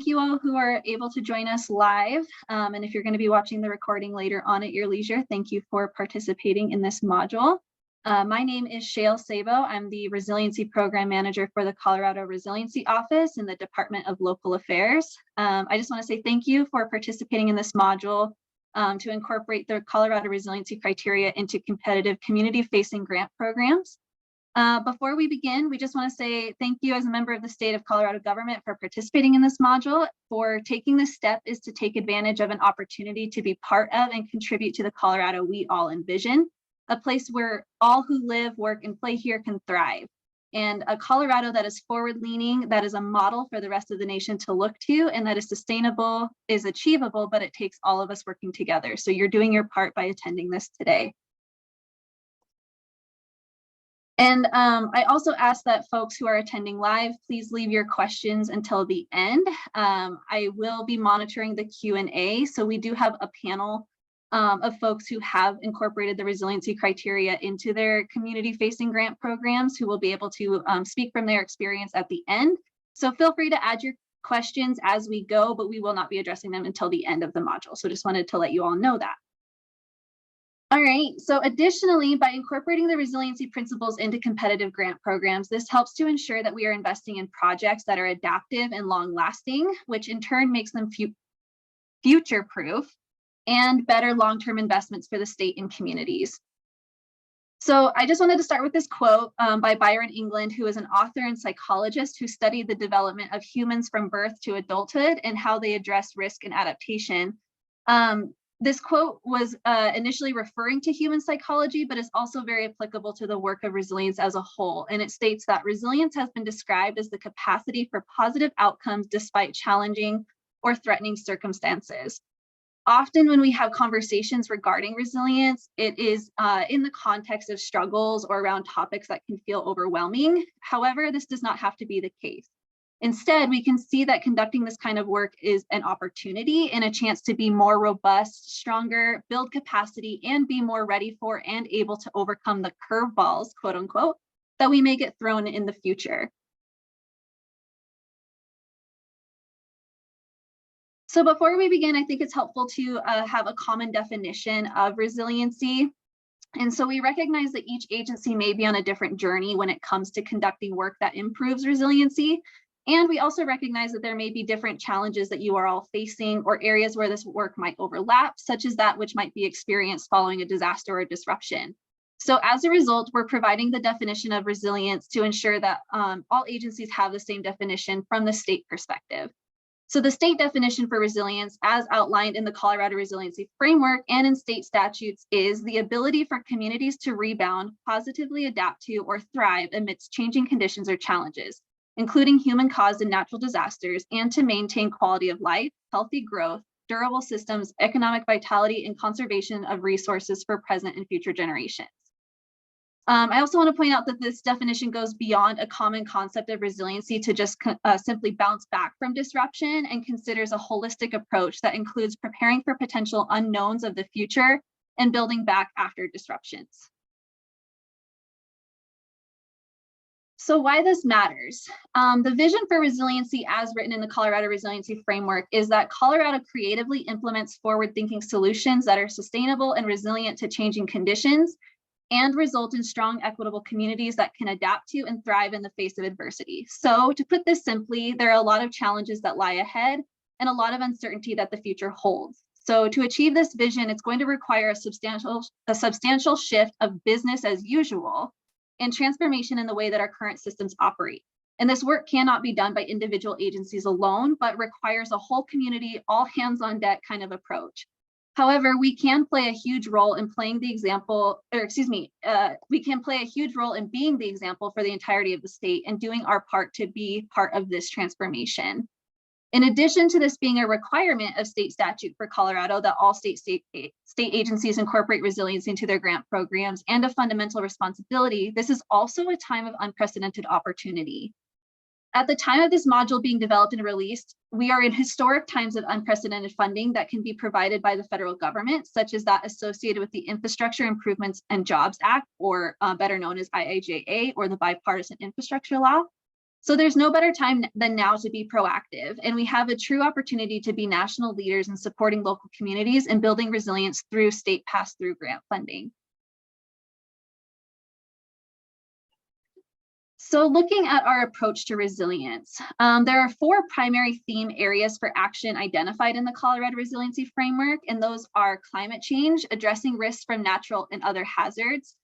you all who are able to join us live. And if you're going to be watching the recording later on at your leisure, thank you for participating in this module. My name is Shale Sabo. I'm the Resiliency Program Manager for the Colorado Resiliency Office in the Department of Local Affairs. I just want to say thank you for participating in this module to incorporate the Colorado Resiliency criteria into competitive community-facing grant programs. Before we begin, we just want to say thank you as a member of the state of Colorado government for participating in this module. For taking this step is to take advantage of an opportunity to be part of and contribute to the Colorado we all envision, a place where all who live, work, and play here can thrive. And a Colorado that is forward-leaning, that is a model for the rest of the nation to look to, and that is sustainable, is achievable, but it takes all of us working together. So you're doing your part by attending this today. And I also ask that folks who are attending live, please leave your questions until the end. I will be monitoring the Q&A. So we do have a panel of folks who have incorporated the resiliency criteria into their community-facing grant programs who will be able to speak from their experience at the end. So feel free to add your questions as we go, but we will not be addressing them until the end of the module. So just wanted to let you all know that. All right, so additionally, by incorporating the resiliency principles into competitive grant programs, this helps to ensure that we are investing in projects that are adaptive and long-lasting, which in turn makes them future-proof and better long-term investments for the state and communities. So I just wanted to start with this quote by Byron England, who is an author and psychologist who studied the development of humans from birth to adulthood and how they address risk and adaptation. This quote was initially referring to human psychology, but is also very applicable to the work of resilience as a whole. And it states that resilience has been described as the capacity for positive outcomes despite challenging or threatening circumstances. Often when we have conversations regarding resilience, it is in the context of struggles or around topics that can feel overwhelming. However, this does not have to be the case. Instead, we can see that conducting this kind of work is an opportunity and a chance to be more robust, stronger, build capacity, and be more ready for and able to overcome the curveballs, quote unquote, that we may get thrown in the future. So before we begin, I think it's helpful to have a common definition of resiliency. And so we recognize that each agency may be on a different journey when it comes to conducting work that improves resiliency. And we also recognize that there may be different challenges that you are all facing or areas where this work might overlap, such as that which might be experienced following a disaster or disruption. So as a result, we're providing the definition of resilience to ensure that all agencies have the same definition from the state perspective. So the state definition for resilience, as outlined in the Colorado Resiliency Framework and in state statutes, is the ability for communities to rebound, positively adapt to, or thrive amidst changing conditions or challenges, including human-caused and natural disasters, and to maintain quality of life, healthy growth, durable systems, economic vitality, and conservation of resources for present and future generations. I also want to point out that this definition goes beyond a common concept of resiliency to just simply bounce back from disruption and considers a holistic approach that includes preparing for potential unknowns of the future and building back after disruptions. So why this matters? The vision for resiliency as written in the Colorado Resiliency Framework is that Colorado creatively implements forward-thinking solutions that are sustainable and resilient to changing conditions and result in strong, equitable communities that can adapt to and thrive in the face of adversity. So to put this simply, there are a lot of challenges that lie ahead and a lot of uncertainty that the future holds. So to achieve this vision, it's going to require a substantial shift of business as usual and transformation in the way that our current systems operate. And this work cannot be done by individual agencies alone, but requires a whole community, all hands on deck kind of approach. However, we can play a huge role in playing the example, we can play a huge role in being the example for the entirety of the state and doing our part to be part of this transformation. In addition to this being a requirement of state statute for Colorado that all state agencies incorporate resiliency into their grant programs and a fundamental responsibility, this is also a time of unprecedented opportunity. At the time of this module being developed and released, we are in historic times of unprecedented funding that can be provided by the federal government, such as that associated with the Infrastructure Improvements and Jobs Act, or better known as IIJA, or the Bipartisan Infrastructure Law. So there's no better time than now to be proactive, and we have a true opportunity to be national leaders in supporting local communities and building resilience through state pass-through grant funding. So looking at our approach to resilience, there are 4 primary theme areas for action identified in the Colorado Resiliency Framework, and those are climate change, addressing risks from natural and other hazards,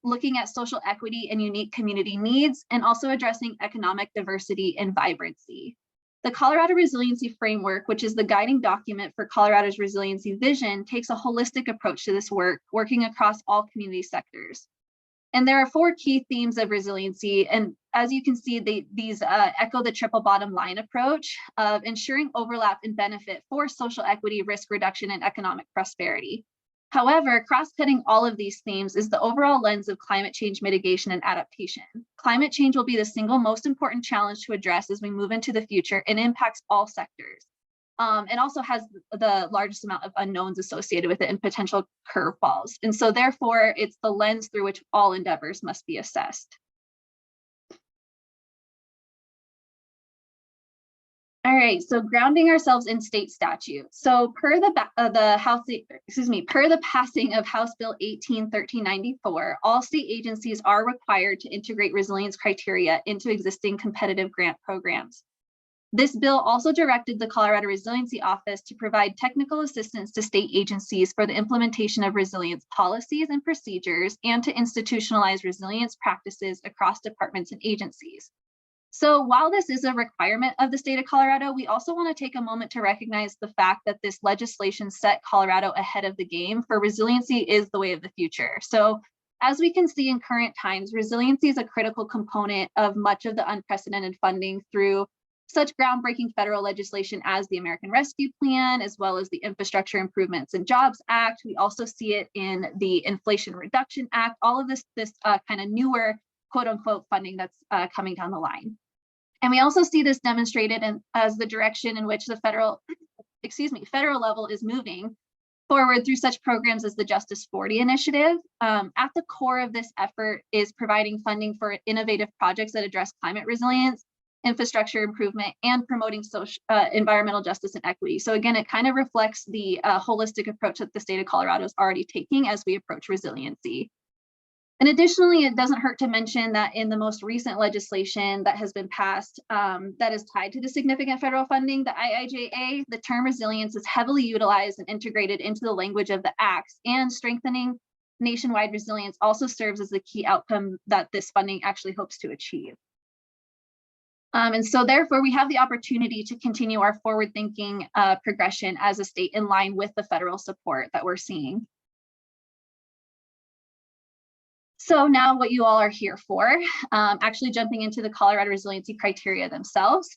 looking at social equity and unique community needs, and also addressing economic diversity and vibrancy. The Colorado Resiliency Framework, which is the guiding document for Colorado's resiliency vision, takes a holistic approach to this work, working across all community sectors. And there are 4 key themes of resiliency. And as you can see, these echo the triple bottom line approach of ensuring overlap and benefit for social equity, risk reduction, and economic prosperity. However, cross-cutting all of these themes is the overall lens of climate change mitigation and adaptation. Climate change will be the single most important challenge to address as we move into the future and impacts all sectors. And also has the largest amount of unknowns associated with it and potential curveballs. And so therefore, it's the lens through which all endeavors must be assessed. All right, so grounding ourselves in state statute. So per the passing of House Bill 18-1394, all state agencies are required to integrate resilience criteria into existing competitive grant programs. This bill also directed the Colorado Resiliency Office to provide technical assistance to state agencies for the implementation of resilience policies and procedures and to institutionalize resilience practices across departments and agencies. So while this is a requirement of the state of Colorado, we also want to take a moment to recognize the fact that this legislation set Colorado ahead of the game, for resiliency is the way of the future. So as we can see in current times, resiliency is a critical component of much of the unprecedented funding through such groundbreaking federal legislation as the American Rescue Plan, as well as the Infrastructure Improvements and Jobs Act. We also see it in the Inflation Reduction Act, all of this kind of newer quote unquote funding that's coming down the line. And we also see this demonstrated as the direction in which the federal level is moving forward through such programs as the Justice 40 initiative. At the core of this effort is providing funding for innovative projects that address climate resilience, infrastructure improvement, and promoting social, environmental justice and equity. So again, it kind of reflects the holistic approach that the state of Colorado is already taking as we approach resiliency. And additionally, it doesn't hurt to mention that in the most recent legislation that has been passed that is tied to the significant federal funding, the IIJA, the term resilience is heavily utilized and integrated into the language of the acts, and strengthening nationwide resilience also serves as the key outcome that this funding actually hopes to achieve. And so therefore, we have the opportunity to continue our forward-thinking progression as a state in line with the federal support that we're seeing. So now what you all are here for, actually jumping into the Colorado resiliency criteria themselves.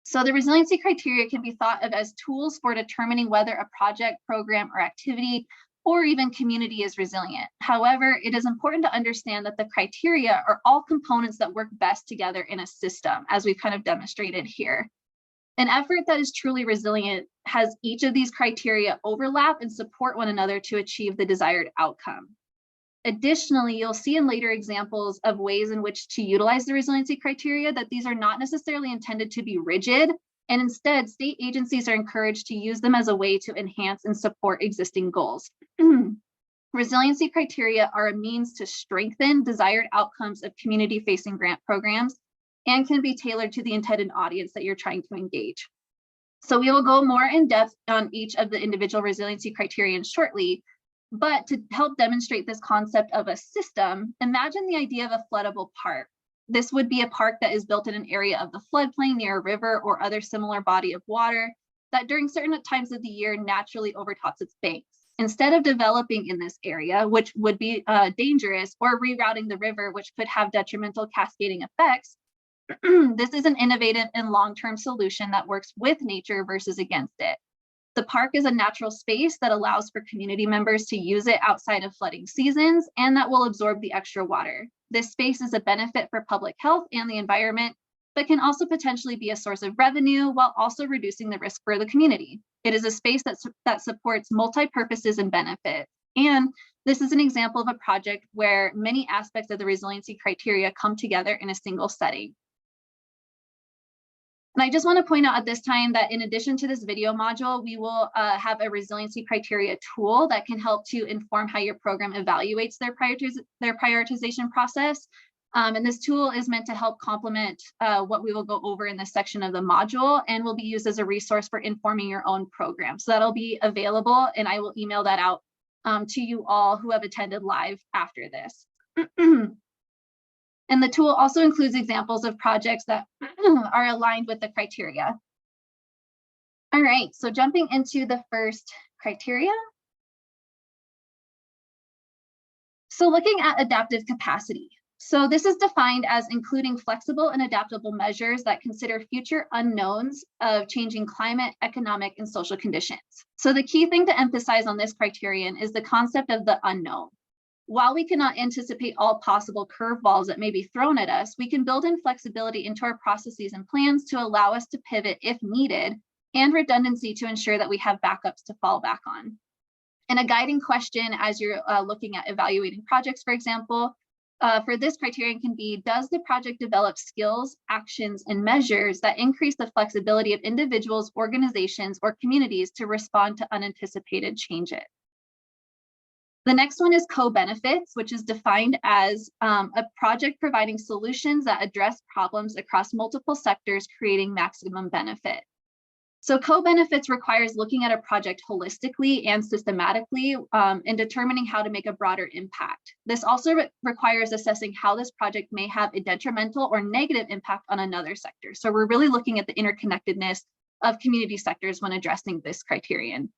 So the resiliency criteria can be thought of as tools for determining whether a project, program, or activity, or even community is resilient. However, it is important to understand that the criteria are all components that work best together in a system, as we've kind of demonstrated here. An effort that is truly resilient has each of these criteria overlap and support one another to achieve the desired outcome. Additionally, you'll see in later examples of ways in which to utilize the resiliency criteria that these are not necessarily intended to be rigid, and instead state agencies are encouraged to use them as a way to enhance and support existing goals. Resiliency criteria are a means to strengthen desired outcomes of community-facing grant programs and can be tailored to the intended audience that you're trying to engage. So we will go more in depth on each of the individual resiliency criterion shortly. But to help demonstrate this concept of a system, imagine the idea of a floodable park. This would be a park that is built in an area of the floodplain near a river or other similar body of water that during certain times of the year naturally overtops its banks. Instead of developing in this area, which would be dangerous, or rerouting the river, which could have detrimental cascading effects, this is an innovative and long-term solution that works with nature versus against it. The park is a natural space that allows for community members to use it outside of flooding seasons, and that will absorb the extra water. This space is a benefit for public health and the environment, but can also potentially be a source of revenue while also reducing the risk for the community. It is a space that supports multi-purposes and benefits. And this is an example of a project where many aspects of the resiliency criteria come together in a single setting. And I just want to point out at this time that in addition to this video module, we will have a resiliency criteria tool that can help to inform how your program evaluates their prioritization process. And this tool is meant to help complement what we will go over in this section of the module, and will be used as a resource for informing your own program. So that'll be available, and I will email that out to you all who have attended live after this. And the tool also includes examples of projects that are aligned with the criteria. All right, so jumping into the first criteria. So looking at adaptive capacity. So this is defined as including flexible and adaptable measures that consider future unknowns of changing climate, economic, and social conditions. So the key thing to emphasize on this criterion is the concept of the unknown. While we cannot anticipate all possible curveballs that may be thrown at us, we can build in flexibility into our processes and plans to allow us to pivot if needed, and redundancy to ensure that we have backups to fall back on. And a guiding question as you're looking at evaluating projects, for example, for this criterion can be, does the project develop skills, actions, and measures that increase the flexibility of individuals, organizations, or communities to respond to unanticipated changes? The next one is co-benefits, which is defined as a project providing solutions that address problems across multiple sectors, creating maximum benefit. So co-benefits requires looking at a project holistically and systematically and determining how to make a broader impact. This also requires assessing how this project may have a detrimental or negative impact on another sector. So we're really looking at the interconnectedness of community sectors when addressing this criterion.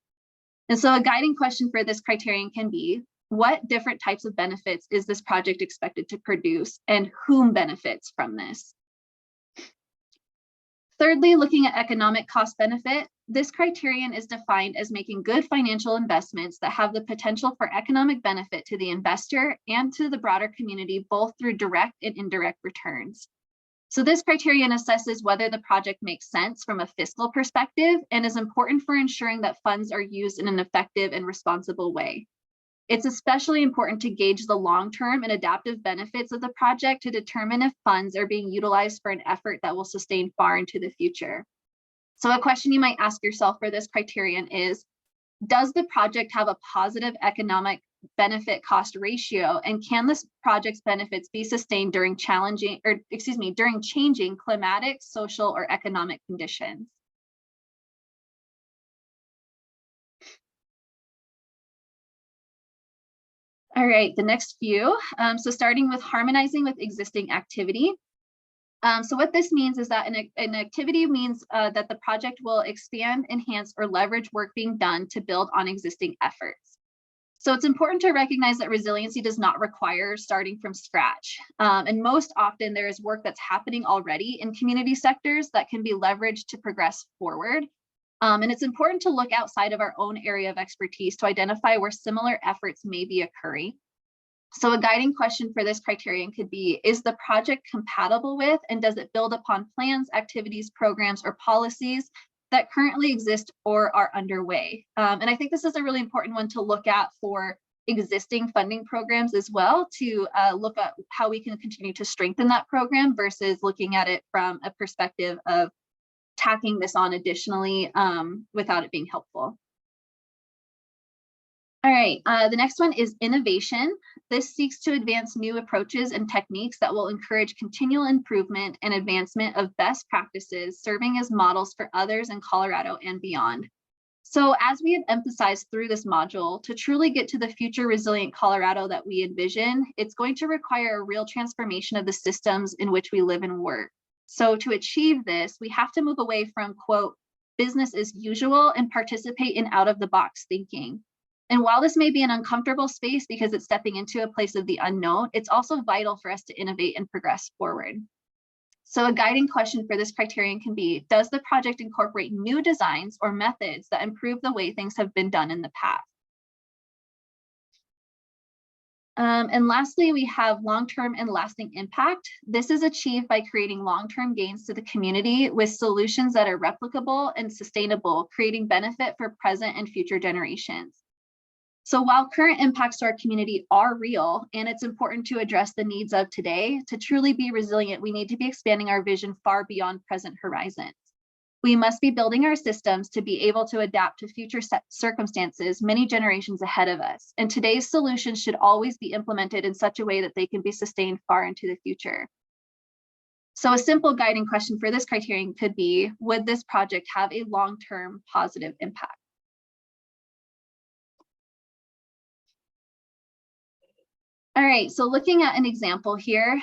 And so a guiding question for this criterion can be, what different types of benefits is this project expected to produce, and whom benefits from this? Thirdly, looking at economic cost benefit, this criterion is defined as making good financial investments that have the potential for economic benefit to the investor and to the broader community, both through direct and indirect returns. So this criterion assesses whether the project makes sense from a fiscal perspective and is important for ensuring that funds are used in an effective and responsible way. It's especially important to gauge the long-term and adaptive benefits of the project to determine if funds are being utilized for an effort that will sustain far into the future. So a question you might ask yourself for this criterion is, does the project have a positive economic benefit cost ratio, and can this project's benefits be sustained during changing climatic, social, or economic conditions? All right, the next few. So starting with harmonizing with existing activity. So what this means is that an activity means that the project will expand, enhance, or leverage work being done to build on existing efforts. So it's important to recognize that resiliency does not require starting from scratch. And most often there is work that's happening already in community sectors that can be leveraged to progress forward. And it's important to look outside of our own area of expertise to identify where similar efforts may be occurring. So a guiding question for this criterion could be, is the project compatible with, and does it build upon plans, activities, programs, or policies that currently exist or are underway? And I think this is a really important one to look at for existing funding programs as well, to look at how we can continue to strengthen that program versus looking at it from a perspective of tacking this on additionally without it being helpful. All right, the next one is innovation. This seeks to advance new approaches and techniques that will encourage continual improvement and advancement of best practices, serving as models for others in Colorado and beyond. So as we have emphasized through this module, to truly get to the future resilient Colorado that we envision, it's going to require a real transformation of the systems in which we live and work. So to achieve this, we have to move away from, quote, business as usual and participate in out-of-the-box thinking. And while this may be an uncomfortable space because it's stepping into a place of the unknown, it's also vital for us to innovate and progress forward. So a guiding question for this criterion can be, does the project incorporate new designs or methods that improve the way things have been done in the past? And lastly, we have long-term and lasting impact. This is achieved by creating long-term gains to the community with solutions that are replicable and sustainable, creating benefit for present and future generations. So while current impacts to our community are real, and it's important to address the needs of today, to truly be resilient, we need to be expanding our vision far beyond present horizons. We must be building our systems to be able to adapt to future circumstances many generations ahead of us. And today's solutions should always be implemented in such a way that they can be sustained far into the future. So a simple guiding question for this criterion could be, would this project have a long-term positive impact? All right, so looking at an example here,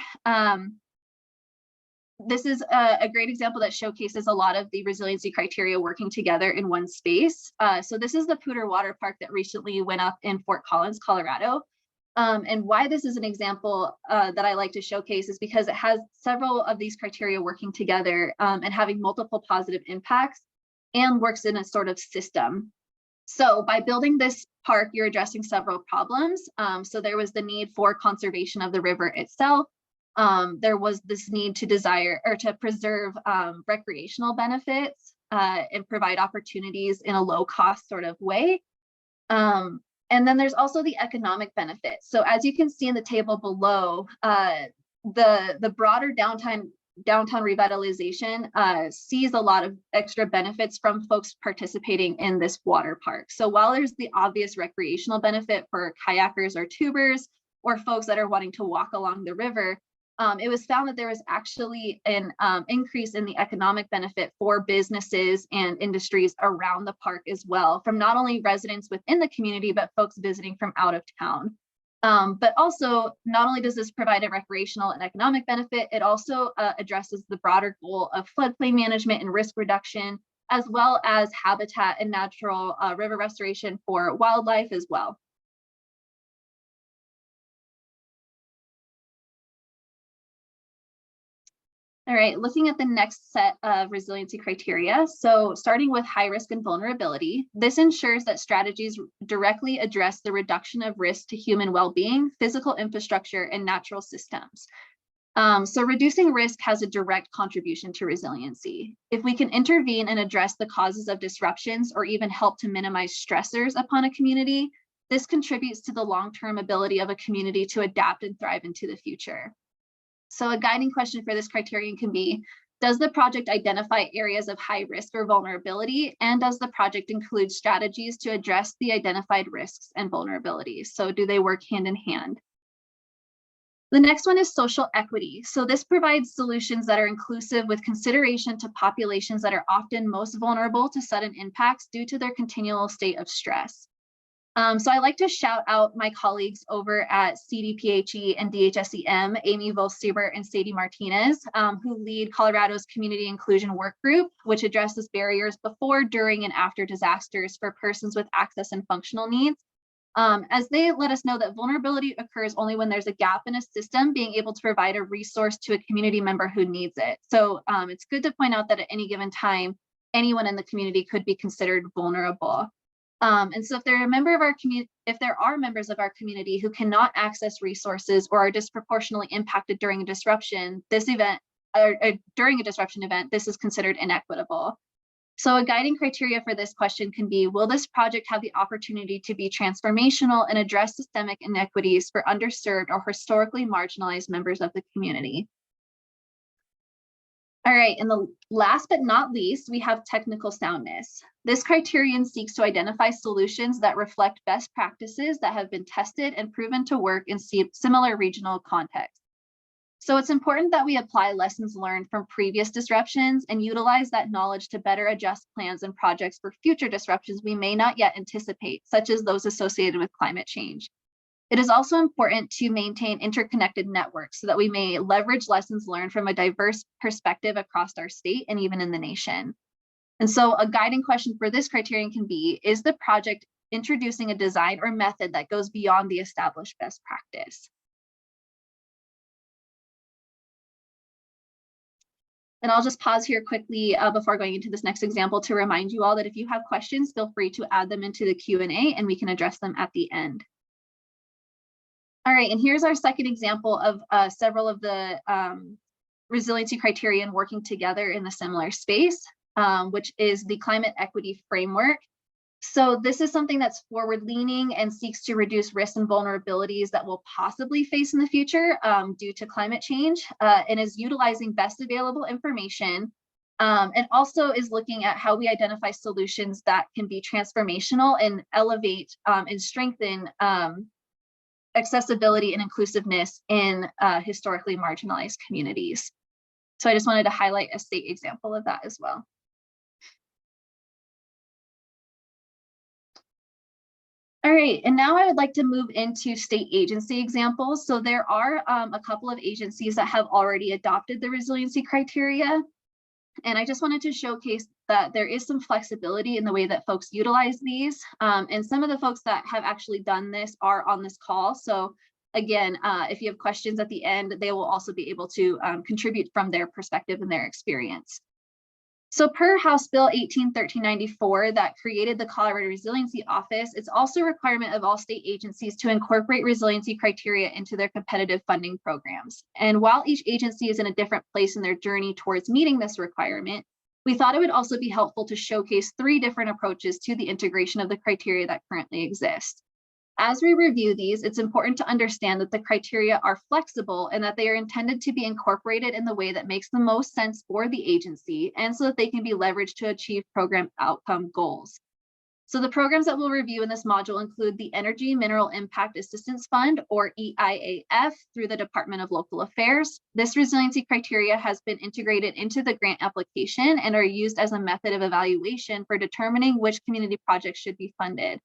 this is a great example that showcases a lot of the resiliency criteria working together in one space. So this is the Poudre Water Park that recently went up in Fort Collins, Colorado. And why this is an example that I like to showcase is because it has several of these criteria working together and having multiple positive impacts and works in a sort of system. So by building this park, you're addressing several problems. So there was the need for conservation of the river itself. There was this need to preserve recreational benefits and provide opportunities in a low cost sort of way. And then there's also the economic benefits. So as you can see in the table below, the broader downtown revitalization sees a lot of extra benefits from folks participating in this water park. So while there's the obvious recreational benefit for kayakers or tubers or folks that are wanting to walk along the river, it was found that there was actually an increase in the economic benefit for businesses and industries around the park as well, from not only residents within the community, but folks visiting from out of town. But also, not only does this provide a recreational and economic benefit, it also addresses the broader goal of floodplain management and risk reduction, as well as habitat and natural river restoration for wildlife as well. All right, looking at the next set of resiliency criteria. So starting with high risk and vulnerability, this ensures that strategies directly address the reduction of risk to human well-being, physical infrastructure, and natural systems. So reducing risk has a direct contribution to resiliency. If we can intervene and address the causes of disruptions or even help to minimize stressors upon a community, this contributes to the long-term ability of a community to adapt and thrive into the future. So a guiding question for this criterion can be, does the project identify areas of high risk or vulnerability? And does the project include strategies to address the identified risks and vulnerabilities? So do they work hand in hand? The next one is social equity. So this provides solutions that are inclusive with consideration to populations that are often most vulnerable to sudden impacts due to their continual state of stress. So I like to shout out my colleagues over at CDPHE and DHSEM, Amy Volstieber and Sadie Martinez, who lead Colorado's Community Inclusion Work Group, which addresses barriers before, during, and after disasters for persons with access and functional needs. As they let us know that vulnerability occurs only when there's a gap in a system being able to provide a resource to a community member who needs it. So it's good to point out that at any given time, anyone in the community could be considered vulnerable. And so if there are members of our community who cannot access resources or are disproportionately impacted during a disruption, this is considered inequitable. So a guiding criteria for this question can be, will this project have the opportunity to be transformational and address systemic inequities for underserved or historically marginalized members of the community? All right, and the last but not least, we have technical soundness. This criterion seeks to identify solutions that reflect best practices that have been tested and proven to work in similar regional contexts. So it's important that we apply lessons learned from previous disruptions and utilize that knowledge to better adjust plans and projects for future disruptions we may not yet anticipate, such as those associated with climate change. It is also important to maintain interconnected networks so that we may leverage lessons learned from a diverse perspective across our state and even in the nation. And so a guiding question for this criterion can be, is the project introducing a design or method that goes beyond the established best practice? And I'll just pause here quickly before going into this next example to remind you all that if you have questions, feel free to add them into the Q&A and we can address them at the end. All right, and here's our second example of several of the resiliency criterion working together in a similar space, which is the climate equity framework. So this is something that's forward-leaning and seeks to reduce risks and vulnerabilities that we'll possibly face in the future due to climate change, and is utilizing best available information And also is looking at how we identify solutions that can be transformational and elevate and strengthen accessibility and inclusiveness in historically marginalized communities. So I just wanted to highlight a state example of that as well. All right, and now I would like to move into state agency examples. So there are a couple of agencies that have already adopted the resiliency criteria. And I just wanted to showcase that there is some flexibility in the way that folks utilize these. And some of the folks that have actually done this are on this call. So again, if you have questions at the end, they will also be able to contribute from their perspective and their experience. So per House Bill 18-1394 that created the Colorado Resiliency Office, it's also a requirement of all state agencies to incorporate resiliency criteria into their competitive funding programs. And while each agency is in a different place in their journey towards meeting this requirement, we thought it would also be helpful to showcase 3 different approaches to the integration of the criteria that currently exist. As we review these, it's important to understand that the criteria are flexible and that they are intended to be incorporated in the way that makes the most sense for the agency and so that they can be leveraged to achieve program outcome goals. So the programs that we'll review in this module include the Energy Mineral Impact Assistance Fund, or EIAF, through the Department of Local Affairs. This resiliency criteria has been integrated into the grant application and are used as a method of evaluation for determining which community projects should be funded.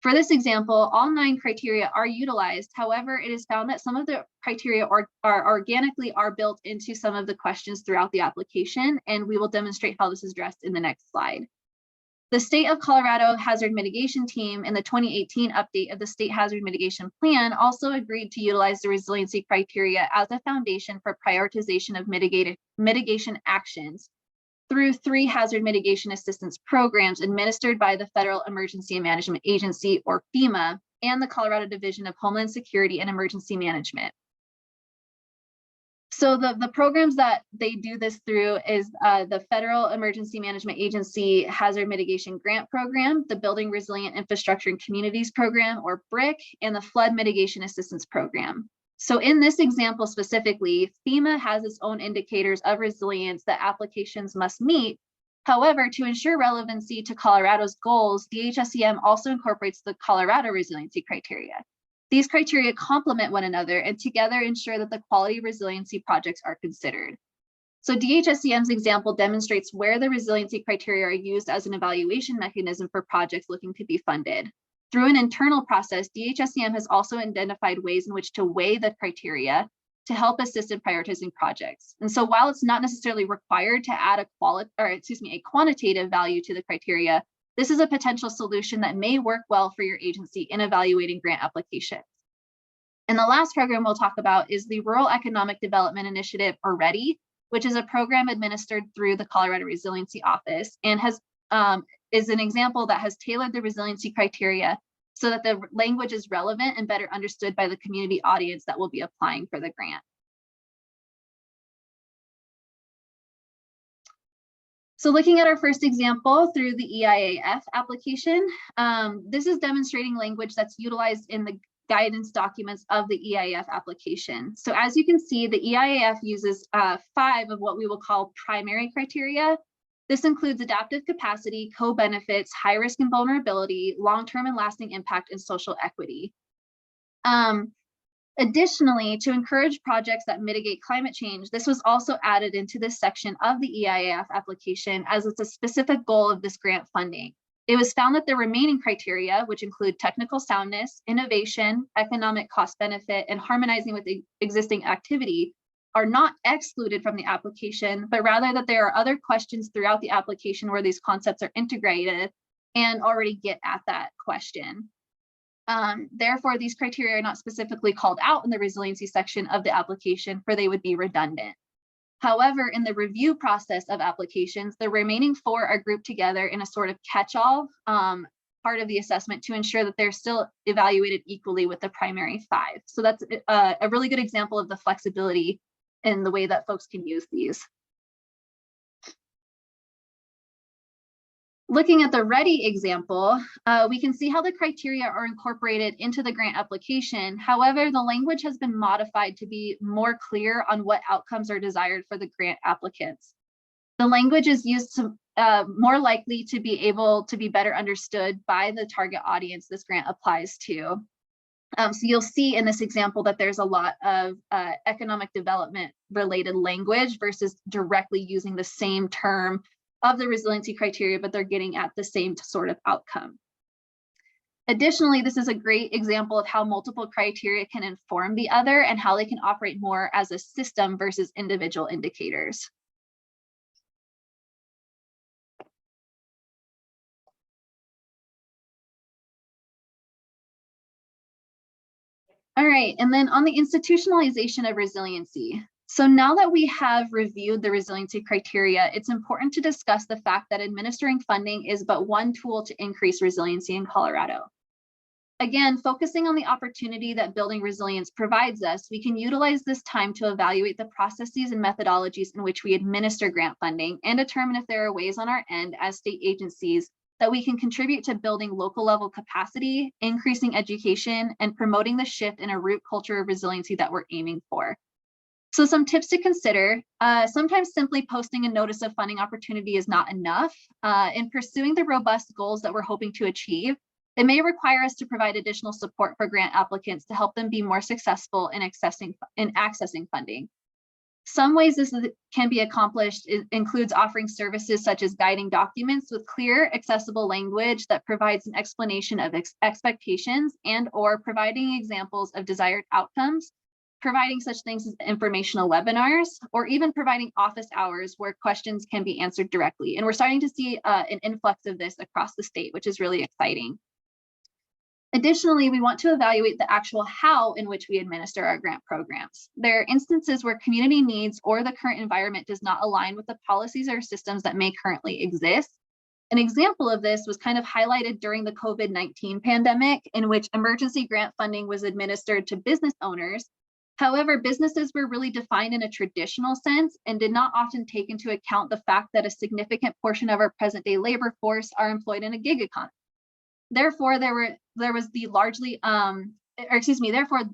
For this example, all 9 criteria are utilized. However, it is found that some of the criteria are organically built into some of the questions throughout the application, and we will demonstrate how this is addressed in the next slide. The State of Colorado Hazard Mitigation Team in the 2018 update of the State Hazard Mitigation Plan also agreed to utilize the resiliency criteria as a foundation for prioritization of mitigation actions through 3 hazard mitigation assistance programs administered by the Federal Emergency Management Agency, or FEMA, and the Colorado Division of Homeland Security and Emergency Management. So the programs that they do this through is the Federal Emergency Management Agency Hazard Mitigation Grant Program, the Building Resilient Infrastructure and Communities Program, or BRIC, and the Flood Mitigation Assistance Program. So in this example specifically, FEMA has its own indicators of resilience that applications must meet. However, to ensure relevancy to Colorado's goals, DHSEM also incorporates the Colorado resiliency criteria. These criteria complement one another and together ensure that the quality resiliency projects are considered. So DHSEM's example demonstrates where the resiliency criteria are used as an evaluation mechanism for projects looking to be funded. Through an internal process, DHSEM has also identified ways in which to weigh the criteria to help assist in prioritizing projects. And so while it's not necessarily required to add a quantitative value to the criteria, this is a potential solution that may work well for your agency in evaluating grant applications. And the last program we'll talk about is the Rural Economic Development Initiative, or READY, which is a program administered through the Colorado Resiliency Office and is an example that has tailored the resiliency criteria so that the language is relevant and better understood by the community audience that will be applying for the grant. So looking at our first example through the EIAF application, this is demonstrating language that's utilized in the guidance documents of the EIAF application. So as you can see, the EIAF uses 5 of what we will call primary criteria. This includes adaptive capacity, co-benefits, high risk and vulnerability, long-term and lasting impact, and social equity. Additionally, to encourage projects that mitigate climate change, this was also added into this section of the EIAF application as it's a specific goal of this grant funding. It was found that the remaining criteria, which include technical soundness, innovation, economic cost benefit, and harmonizing with the existing activity, are not excluded from the application, but rather that there are other questions throughout the application where these concepts are integrated and already get at that question. Therefore, these criteria are not specifically called out in the resiliency section of the application, for they would be redundant. However, in the review process of applications, the remaining 4 are grouped together in a sort of catch-all part of the assessment to ensure that they're still evaluated equally with the primary 5. So that's a really good example of the flexibility in the way that folks can use these. Looking at the READY example, we can see how the criteria are incorporated into the grant application. However, the language has been modified to be more clear on what outcomes are desired for the grant applicants. The language is used to more likely to be able to be better understood by the target audience this grant applies to. So you'll see in this example that there's a lot of economic development related language versus directly using the same term of the resiliency criteria, but they're getting at the same sort of outcome. Additionally, this is a great example of how multiple criteria can inform the other and how they can operate more as a system versus individual indicators. All right, and then on the institutionalization of resiliency. So now that we have reviewed the resiliency criteria, it's important to discuss the fact that administering funding is but one tool to increase resiliency in Colorado. Again, focusing on the opportunity that building resilience provides us, we can utilize this time to evaluate the processes and methodologies in which we administer grant funding and determine if there are ways on our end as state agencies that we can contribute to building local level capacity, increasing education, and promoting the shift in a root culture of resiliency that we're aiming for. So some tips to consider, sometimes simply posting a notice of funding opportunity is not enough. In pursuing the robust goals that we're hoping to achieve, it may require us to provide additional support for grant applicants to help them be more successful in accessing funding. Some ways this can be accomplished includes offering services such as guiding documents with clear, accessible language that provides an explanation of expectations and/or providing examples of desired outcomes, providing such things as informational webinars, or even providing office hours where questions can be answered directly. And we're starting to see an influx of this across the state, which is really exciting. Additionally, we want to evaluate the actual how in which we administer our grant programs. There are instances where community needs or the current environment does not align with the policies or systems that may currently exist. An example of this was kind of highlighted during the COVID-19 pandemic, in which emergency grant funding was administered to business owners. However, businesses were really defined in a traditional sense and did not often take into account the fact that a significant portion of our present day labor force are employed in a gig economy. Therefore, therefore,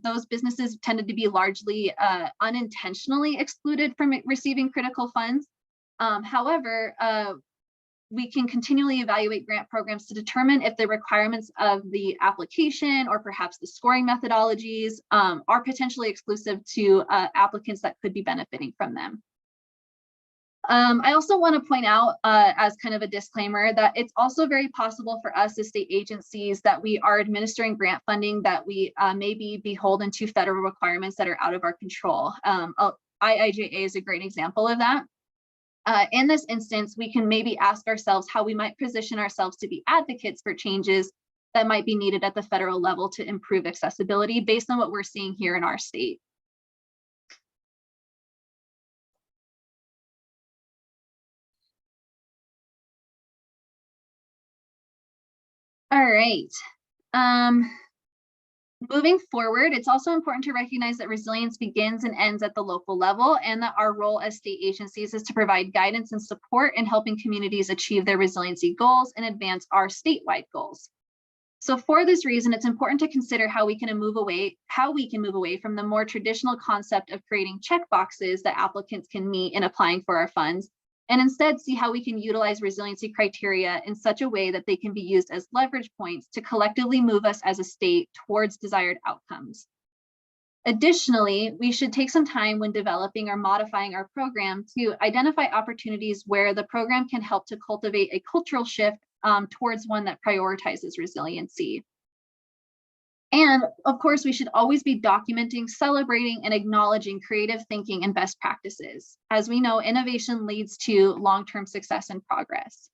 those businesses tended to be largely unintentionally excluded from receiving critical funds. However, we can continually evaluate grant programs to determine if the requirements of the application or perhaps the scoring methodologies are potentially exclusive to applicants that could be benefiting from them. I also want to point out as kind of a disclaimer that it's also very possible for us as state agencies that we are administering grant funding that we may be beholden to federal requirements that are out of our control. IIJA is a great example of that. In this instance, we can maybe ask ourselves how we might position ourselves to be advocates for changes that might be needed at the federal level to improve accessibility based on what we're seeing here in our state. All right. Moving forward, it's also important to recognize that resilience begins and ends at the local level, and that our role as state agencies is to provide guidance and support in helping communities achieve their resiliency goals and advance our statewide goals. So for this reason, it's important to consider how we can move away from the more traditional concept of creating checkboxes that applicants can meet in applying for our funds, and instead see how we can utilize resiliency criteria in such a way that they can be used as leverage points to collectively move us as a state towards desired outcomes. Additionally, we should take some time when developing or modifying our program to identify opportunities where the program can help to cultivate a cultural shift towards one that prioritizes resiliency. And of course, we should always be documenting, celebrating, and acknowledging creative thinking and best practices. As we know, innovation leads to long-term success and progress.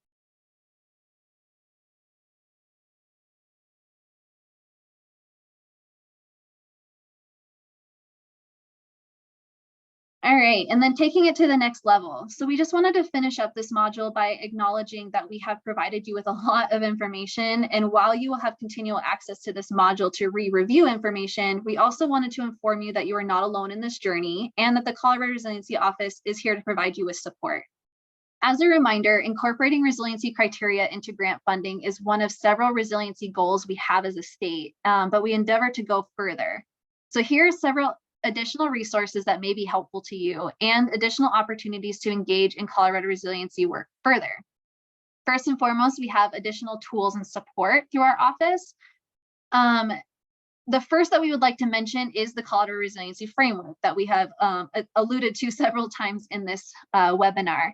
All right, and then taking it to the next level. So we just wanted to finish up this module by acknowledging that we have provided you with a lot of information. And while you will have continual access to this module to re-review information, we also wanted to inform you that you are not alone in this journey and that the Colorado Resiliency Office is here to provide you with support. As a reminder, incorporating resiliency criteria into grant funding is one of several resiliency goals we have as a state, but we endeavor to go further. So here are several additional resources that may be helpful to you and additional opportunities to engage in Colorado resiliency work further. First and foremost, we have additional tools and support through our office. The first that we would like to mention is the Colorado Resiliency Framework that we have alluded to several times in this webinar.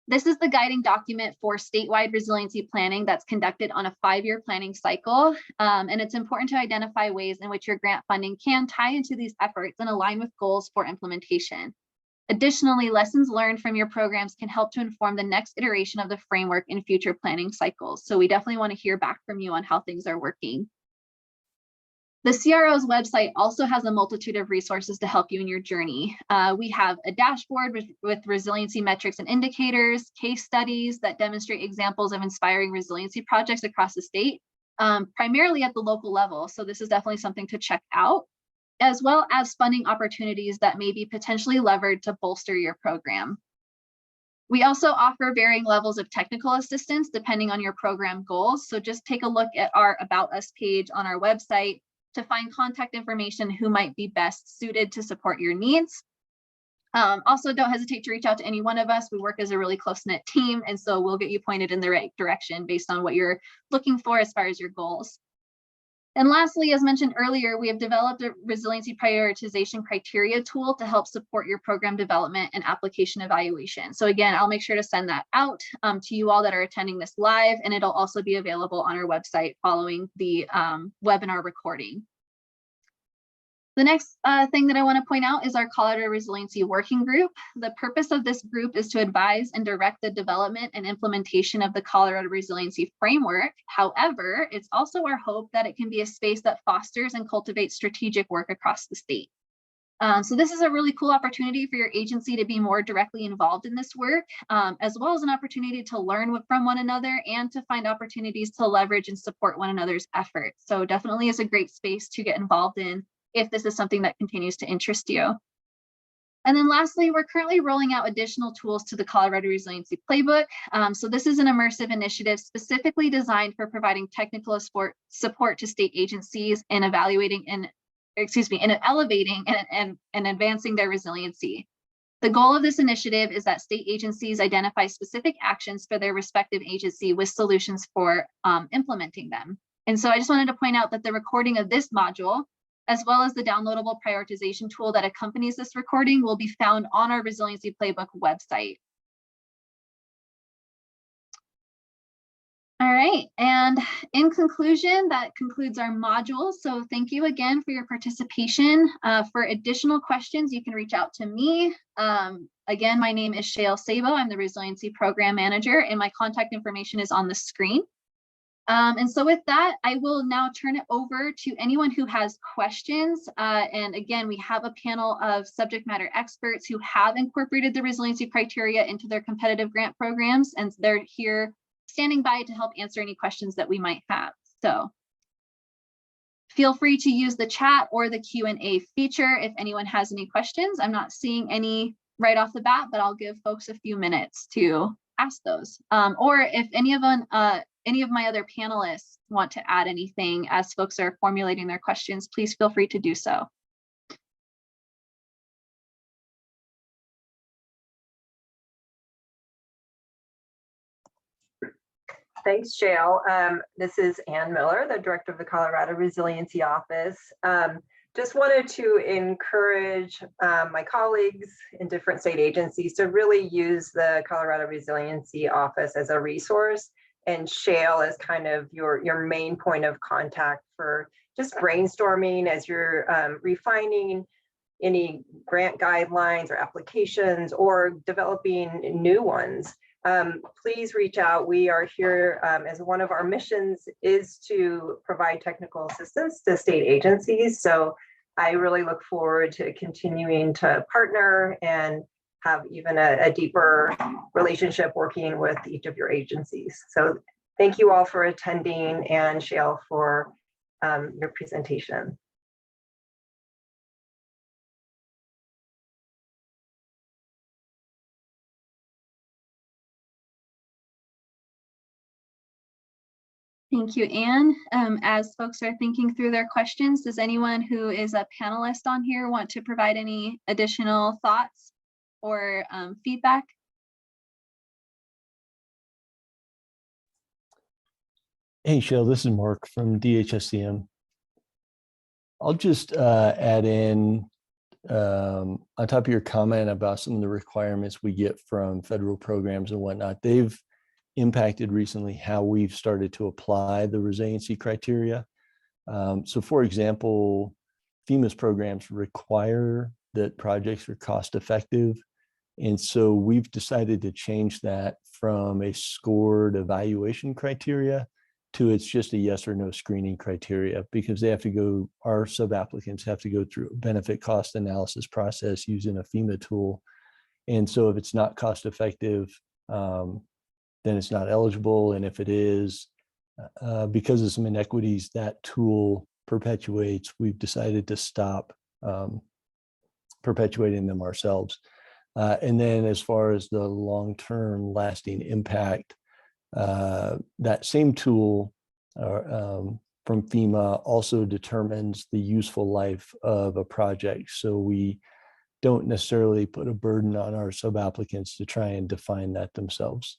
This is the guiding document for statewide resiliency planning that's conducted on a 5-year planning cycle. And it's important to identify ways in which your grant funding can tie into these efforts and align with goals for implementation. Additionally, lessons learned from your programs can help to inform the next iteration of the framework in future planning cycles. So we definitely want to hear back from you on how things are working. The CRO's website also has a multitude of resources to help you in your journey. We have a dashboard with resiliency metrics and indicators, case studies that demonstrate examples of inspiring resiliency projects across the state, primarily at the local level. So this is definitely something to check out, as well as funding opportunities that may be potentially levered to bolster your program. We also offer varying levels of technical assistance depending on your program goals. So just take a look at our About Us page on our website to find contact information who might be best suited to support your needs. Also, don't hesitate to reach out to any one of us. We work as a really close-knit team, and so we'll get you pointed in the right direction based on what you're looking for as far as your goals. And lastly, as mentioned earlier, we have developed a resiliency prioritization criteria tool to help support your program development and application evaluation. So again, I'll make sure to send that out to you all that are attending this live, and it'll also be available on our website following the webinar recording. The next thing that I want to point out is our Colorado Resiliency Working Group. The purpose of this group is to advise and direct the development and implementation of the Colorado Resiliency Framework. However, it's also our hope that it can be a space that fosters and cultivates strategic work across the state. So this is a really cool opportunity for your agency to be more directly involved in this work, as well as an opportunity to learn from one another and to find opportunities to leverage and support one another's efforts. So definitely is a great space to get involved in if this is something that continues to interest you. And then lastly, we're currently rolling out additional tools to the Colorado Resiliency Playbook. So this is an immersive initiative specifically designed for providing technical support to state agencies in evaluating and, in elevating and advancing their resiliency. The goal of this initiative is that state agencies identify specific actions for their respective agency with solutions for implementing them. And so I just wanted to point out that the recording of this module, as well as the downloadable prioritization tool that accompanies this recording, will be found on our Resiliency Playbook website. All right, and in conclusion, that concludes our module. So thank you again for your participation. For additional questions, you can reach out to me. Again, my name is Shale Sabo. I'm the Resiliency Program Manager, and my contact information is on the screen. And so with that, I will now turn it over to anyone who has questions. And again, we have a panel of subject matter experts who have incorporated the resiliency criteria into their competitive grant programs, and they're here standing by to help answer any questions that we might have. So feel free to use the chat or the Q&A feature if anyone has any questions. I'm not seeing any right off the bat, but I'll give folks a few minutes to ask those. Or if any of my other panelists want to add anything as folks are formulating their questions, please feel free to do so. Thanks, Shale. This is Ann Miller, the Director of the Colorado Resiliency Office. Just wanted to encourage my colleagues in different state agencies to really use the Colorado Resiliency Office as a resource, and Shale as kind of your main point of contact for just brainstorming as you're refining any grant guidelines or applications or developing new ones. Please reach out. We are here as one of our missions is to provide technical assistance to state agencies. So I really look forward to continuing to partner and have even a deeper relationship working with each of your agencies. So thank you all for attending, and Shale for your presentation. Thank you, Anne. As folks are thinking through their questions, does anyone who is a panelist on here want to provide any additional thoughts or feedback? Hey, Shell, this is Mark from DHSCM. I'll just add in on top of your comment about some of the requirements we get from federal programs and whatnot. They've impacted recently how we've started to apply the resiliency criteria. So for example, FEMA's programs require that projects are cost effective. And so we've decided to change that from a scored evaluation criteria to it's just a yes or no screening criteria, because they have to go, our sub-applicants have to go through a benefit cost analysis process using a FEMA tool. And so if it's not cost effective, then it's not eligible. And if it is, because of some inequities that tool perpetuates, we've decided to stop perpetuating them ourselves. And then as far as the long-term lasting impact, that same tool from FEMA also determines the useful life of a project. So we don't necessarily put a burden on our sub-applicants to try and define that themselves.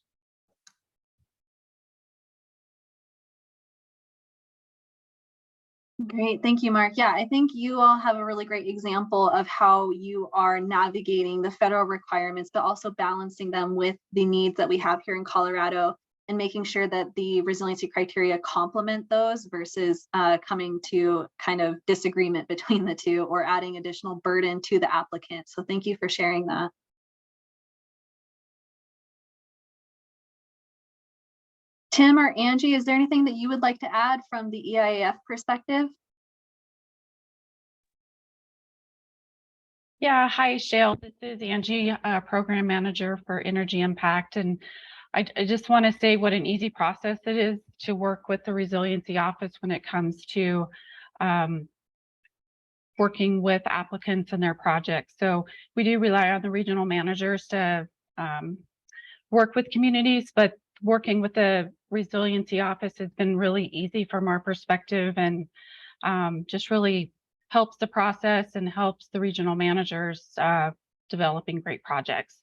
Great, thank you, Mark. Yeah, I think you all have a really great example of how you are navigating the federal requirements, but also balancing them with the needs that we have here in Colorado and making sure that the resiliency criteria complement those versus coming to kind of disagreement between the two or adding additional burden to the applicant. So thank you for sharing that. Tim or Angie, is there anything that you would like to add from the EIAF perspective? Yeah, hi, Shale. This is Angie, Program Manager for Energy Impact. And I just want to say what an easy process it is to work with the Resiliency Office when it comes to working with applicants and their projects. So we do rely on the regional managers to work with communities, but working with the Resiliency Office has been really easy from our perspective, and just really helps the process and helps the regional managers developing great projects.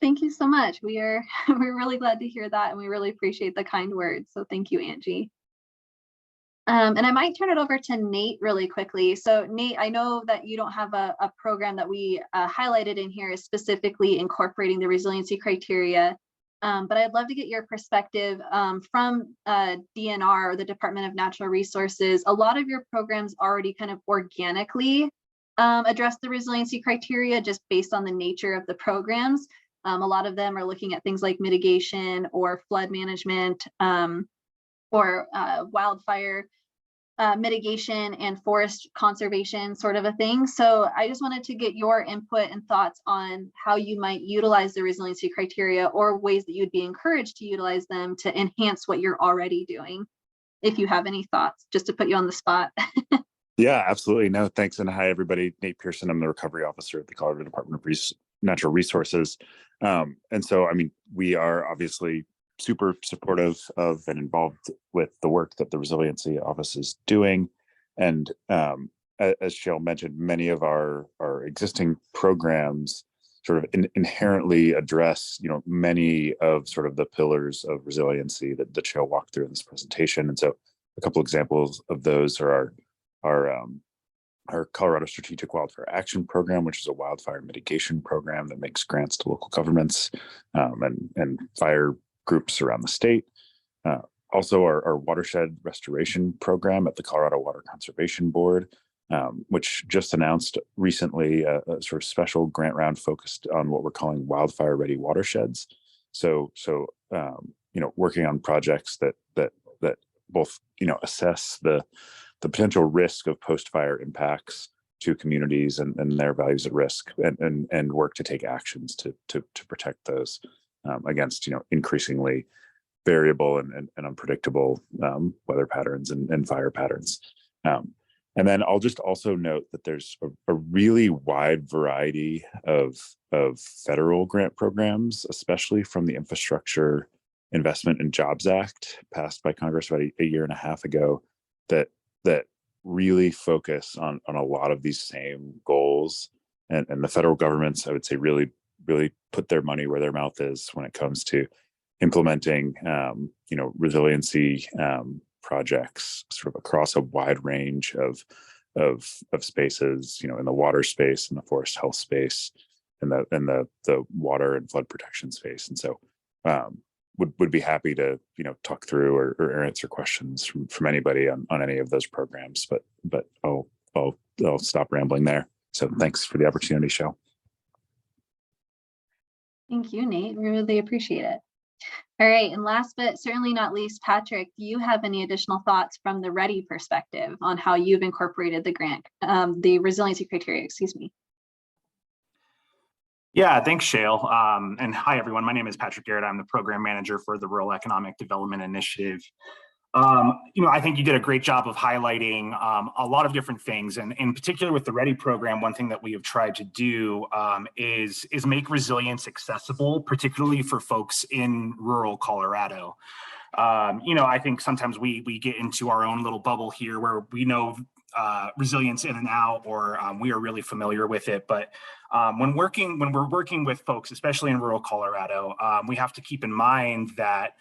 Thank you so much. We're really glad to hear that, and we really appreciate the kind words. So thank you, Angie. And I might turn it over to Nate really quickly. So Nate, I know that you don't have a program that we highlighted in here specifically incorporating the resiliency criteria, but I'd love to get your perspective from DNR, or the Department of Natural Resources. A lot of your programs already kind of organically address the resiliency criteria just based on the nature of the programs. A lot of them are looking at things like mitigation or flood management or wildfire mitigation and forest conservation sort of a thing. So I just wanted to get your input and thoughts on how you might utilize the resiliency criteria or ways that you'd be encouraged to utilize them to enhance what you're already doing. If you have any thoughts, just to put you on the spot. Yeah, absolutely. No, thanks. And hi, everybody. Nate Pearson. I'm the recovery officer at the Colorado Department of Natural Resources. And so, I mean, we are obviously super supportive of and involved with the work that the Resiliency Office is doing. And as Shale mentioned, many of our existing programs sort of inherently address, many of sort of the pillars of resiliency that Shale walked through in this presentation. And so a couple examples of those are our Colorado Strategic Wildfire Action Program, which is a wildfire mitigation program that makes grants to local governments and fire groups around the state. Also, our watershed restoration program at the Colorado Water Conservation Board, which just announced recently a sort of special grant round focused on what we're calling wildfire-ready watersheds. So working on projects that both assess the potential risk of post-fire impacts to communities and their values at risk, and work to take actions to protect those against increasingly variable and unpredictable weather patterns and fire patterns. And then I'll just also note that there's a really wide variety of federal grant programs, especially from the Infrastructure Investment and Jobs Act passed by Congress about a year and a half ago, that really focus on a lot of these same goals. And the federal governments, I would say, really put their money where their mouth is when it comes to implementing resiliency projects sort of across a wide range of spaces, in the water space, in the forest health space, and the water and flood protection space. And so would be happy to talk through or answer questions from anybody on any of those programs, but I'll stop rambling there. So thanks for the opportunity, Shell. Thank you, Nate. We really appreciate it. All right, and last but certainly not least, Patrick, do you have any additional thoughts from the READY perspective on how you've incorporated the resiliency criteria, excuse me? Yeah, thanks, Shale. And hi, everyone. My name is Patrick Garrett. I'm the program manager for the Rural Economic Development Initiative. I think you did a great job of highlighting a lot of different things, and in particular with the READY program, one thing that we have tried to do is make resilience accessible, particularly for folks in rural Colorado. I think sometimes we get into our own little bubble here where we know resilience in and out, or we are really familiar with it. But when we're working with folks, especially in rural Colorado, we have to keep in mind that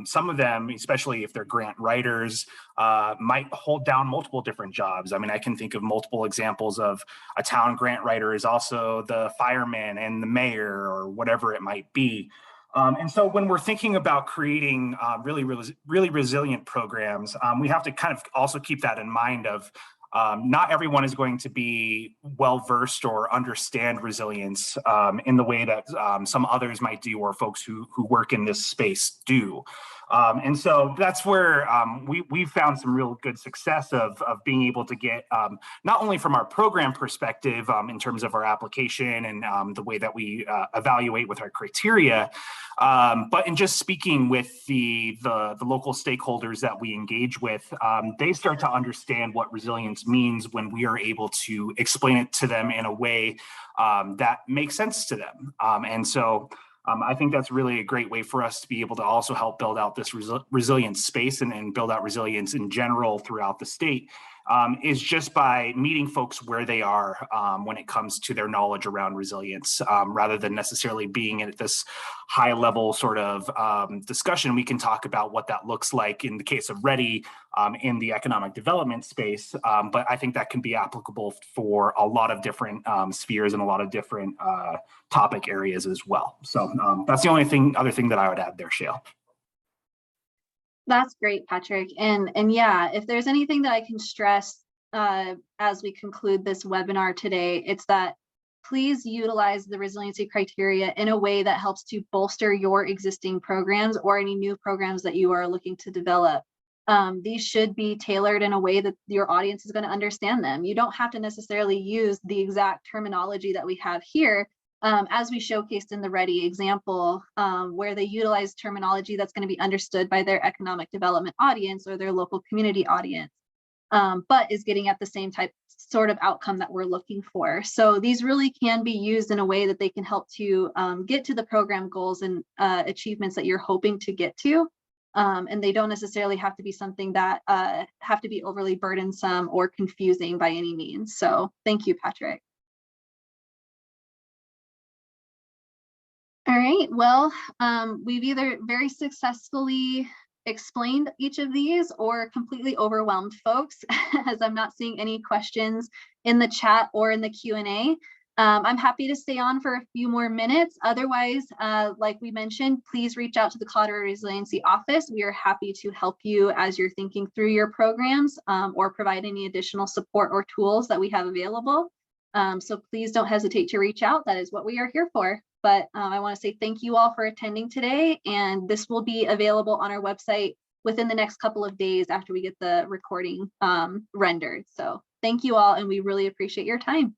some of them, especially if they're grant writers, might hold down multiple different jobs. I mean, I can think of multiple examples of a town grant writer is also the fireman and the mayor, or whatever it might be. And so when we're thinking about creating really resilient programs, we have to kind of also keep that in mind of not everyone is going to be well-versed or understand resilience in the way that some others might do, or folks who work in this space do. And so that's where we've found some real good success of being able to get, not only from our program perspective in terms of our application and the way that we evaluate with our criteria, but in just speaking with the local stakeholders that we engage with, they start to understand what resilience means when we are able to explain it to them in a way that makes sense to them. And so I think that's really a great way for us to be able to also help build out this resilience space and build out resilience in general throughout the state, is just by meeting folks where they are when it comes to their knowledge around resilience, rather than necessarily being at this high level sort of discussion. We can talk about what that looks like in the case of READY in the economic development space, but I think that can be applicable for a lot of different spheres and a lot of different topic areas as well. So that's the only other thing that I would add there, Shale. That's great, Patrick. And yeah, if there's anything that I can stress as we conclude this webinar today, it's that please utilize the resiliency criteria in a way that helps to bolster your existing programs or any new programs that you are looking to develop. These should be tailored in a way that your audience is going to understand them. You don't have to necessarily use the exact terminology that we have here, as we showcased in the READY example, where they utilize terminology that's going to be understood by their economic development audience or their local community audience, but is getting at the same sort of outcome that we're looking for. So these really can be used in a way that they can help to get to the program goals and achievements that you're hoping to get to. And they don't necessarily have to be something that have to be overly burdensome or confusing by any means. So thank you, Patrick. All right, well, we've either very successfully explained each of these or completely overwhelmed folks, as I'm not seeing any questions in the chat or in the Q&A. I'm happy to stay on for a few more minutes. Otherwise, like we mentioned, please reach out to the Colorado Resiliency Office. We are happy to help you as you're thinking through your programs or provide any additional support or tools that we have available. So please don't hesitate to reach out. That is what we are here for. But I want to say thank you all for attending today, and this will be available on our website within the next couple of days after we get the recording rendered. So thank you all, and we really appreciate your time.